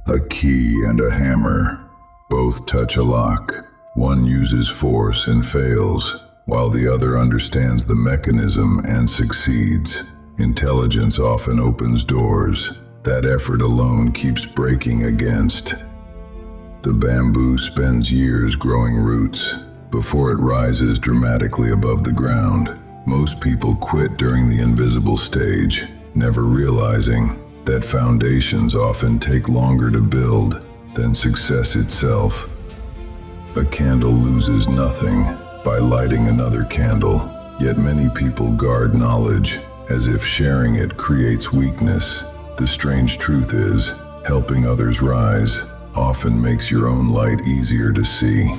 A key and a hammer. Both touch a lock. One uses force and fails, while the other understands the mechanism and succeeds. Intelligence often opens doors that effort alone keeps breaking against. The bamboo spends years growing roots before it rises dramatically above the ground. Most people quit during the invisible stage, never realizing that foundations often take longer to build than success itself. A candle loses nothing by lighting another candle, yet many people guard knowledge as if sharing it creates weakness. The strange truth is, helping others rise often makes your own light easier to see.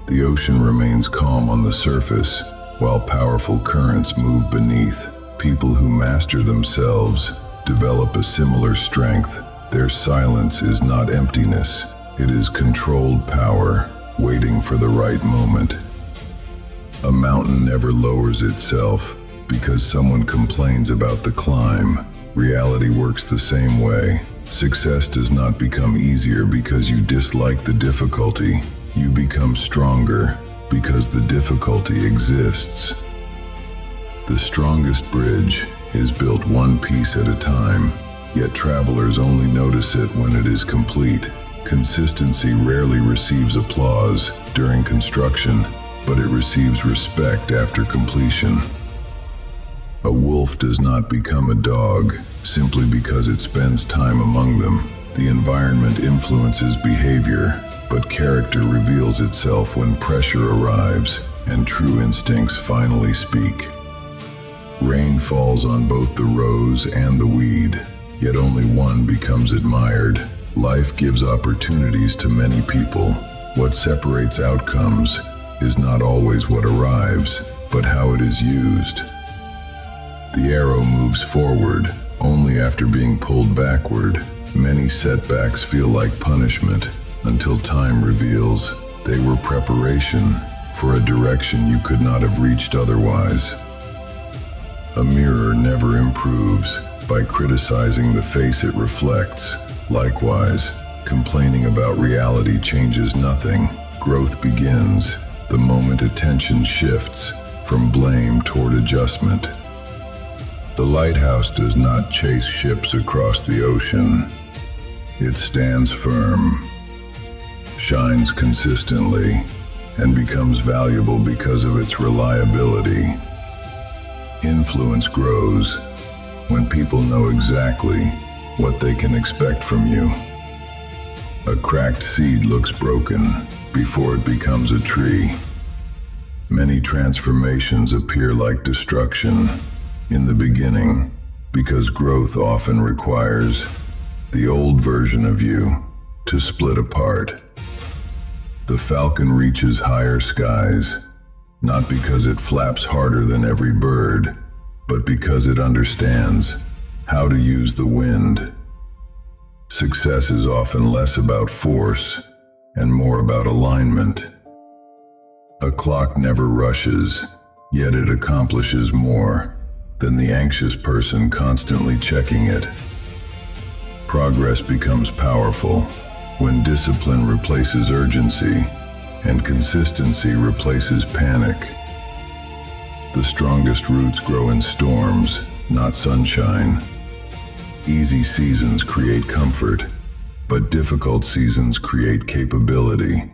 The ocean remains calm on the surface, while powerful currents move beneath. People who master themselves develop a similar strength. Their silence is not emptiness, it is controlled power, waiting for the right moment. A mountain never lowers itself because someone complains about the climb. Reality works the same way. Success does not become easier because you dislike the difficulty. You become stronger because the difficulty exists. The strongest bridge is built one piece at a time, yet travelers only notice it when it is complete. Consistency rarely receives applause during construction, but it receives respect after completion. A wolf does not become a dog simply because it spends time among them. The environment influences behavior, but character reveals itself when pressure arrives and true instincts finally speak. Rain falls on both the rose and the weed, yet only one becomes admired. Life gives opportunities to many people. What separates outcomes is not always what arrives, but how it is used. The arrow moves forward only after being pulled backward. Many setbacks feel like punishment until time reveals they were preparation for a direction you could not have reached otherwise. A mirror never improves by criticizing the face it reflects. Likewise, complaining about reality changes nothing. Growth begins the moment attention shifts from blame toward adjustment. The lighthouse does not chase ships across the ocean. It stands firm, shines consistently, and becomes valuable because of its reliability. Influence grows when people know exactly what they can expect from you. A cracked seed looks broken before it becomes a tree. Many transformations appear like destruction in the beginning because growth often requires the old version of you to split apart. The falcon reaches higher skies, not because it flaps harder than every bird, but because it understands how to use the wind. Success is often less about force and more about alignment. A clock never rushes, yet it accomplishes more than the anxious person constantly checking it. Progress becomes powerful when discipline replaces urgency and consistency replaces panic. The strongest roots grow in storms, not sunshine. Easy seasons create comfort, but difficult seasons create capability.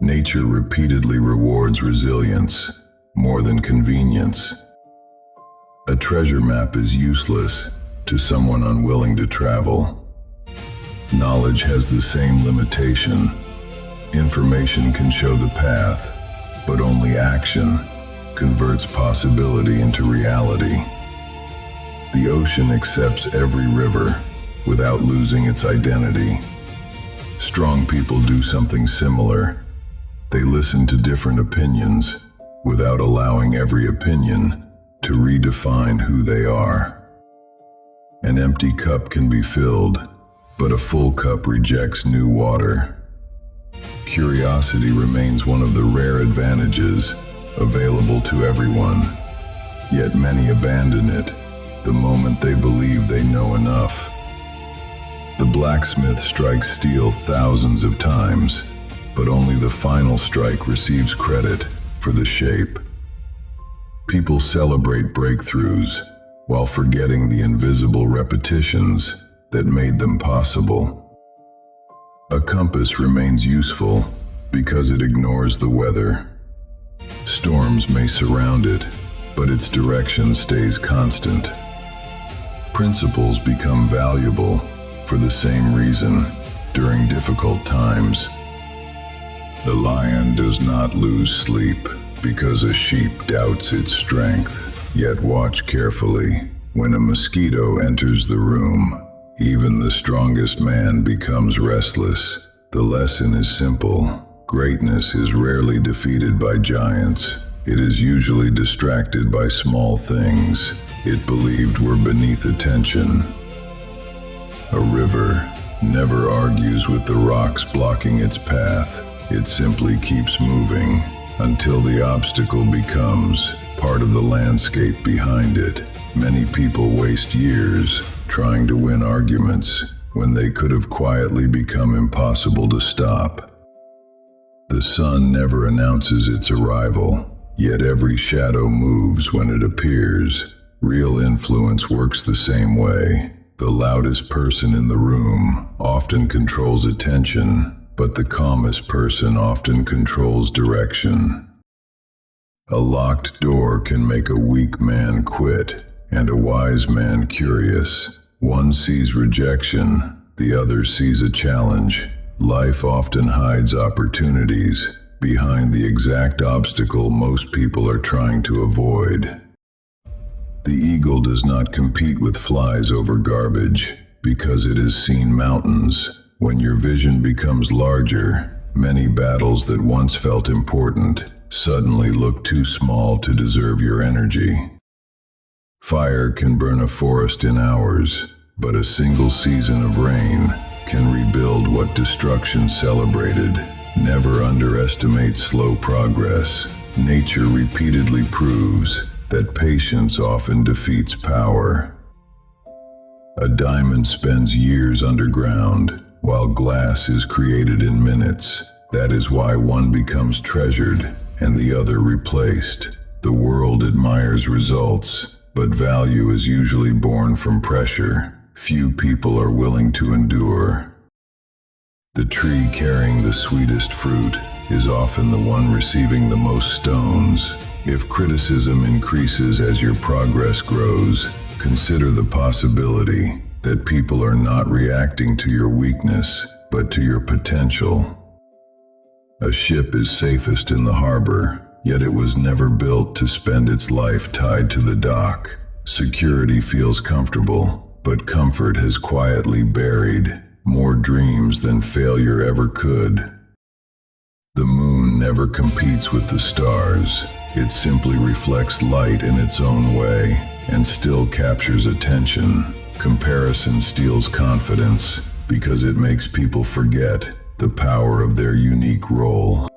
Nature repeatedly rewards resilience more than convenience. A treasure map is useless to someone unwilling to travel. Knowledge has the same limitation. Information can show the path, but only action converts possibility into reality. The ocean accepts every river without losing its identity. Strong people do something similar. They listen to different opinions without allowing every opinion to redefine who they are. An empty cup can be filled, but a full cup rejects new water. Curiosity remains one of the rare advantages available to everyone, yet many abandon it the moment they believe they know enough. The blacksmith strikes steel thousands of times, but only the final strike receives credit for the shape. People celebrate breakthroughs while forgetting the invisible repetitions that made them possible. A compass remains useful because it ignores the weather. Storms may surround it, but its direction stays constant. Principles become valuable for the same reason during difficult times. The lion does not lose sleep because a sheep doubts its strength. Yet watch carefully. When a mosquito enters the room, even the strongest man becomes restless. The lesson is simple. Greatness is rarely defeated by giants. It is usually distracted by small things it believed were beneath attention. A river never argues with the rocks blocking its path. It simply keeps moving until the obstacle becomes part of the landscape behind it. Many people waste years trying to win arguments when they could have quietly become impossible to stop. The sun never announces its arrival, yet every shadow moves when it appears. Real influence works the same way. The loudest person in the room often controls attention, but the calmest person often controls direction. A locked door can make a weak man quit, and a wise man curious. One sees rejection, the other sees a challenge. Life often hides opportunities behind the exact obstacle most people are trying to avoid. The eagle does not compete with flies over garbage because it has seen mountains. When your vision becomes larger, many battles that once felt important suddenly look too small to deserve your energy. Fire can burn a forest in hours, but a single season of rain can rebuild what destruction celebrated. Never underestimate slow progress. Nature repeatedly proves that patience often defeats power. A diamond spends years underground, while glass is created in minutes. That is why one becomes treasured and the other replaced. The world admires results, but value is usually born from pressure. Few people are willing to endure. The tree carrying the sweetest fruit is often the one receiving the most stones. If criticism increases as your progress grows, consider the possibility that people are not reacting to your weakness, but to your potential. A ship is safest in the harbor, yet it was never built to spend its life tied to the dock. Security feels comfortable, but comfort has quietly buried more dreams than failure ever could. The moon never competes with the stars. It simply reflects light in its own way and still captures attention. Comparison steals confidence because it makes people forget the power of their unique role.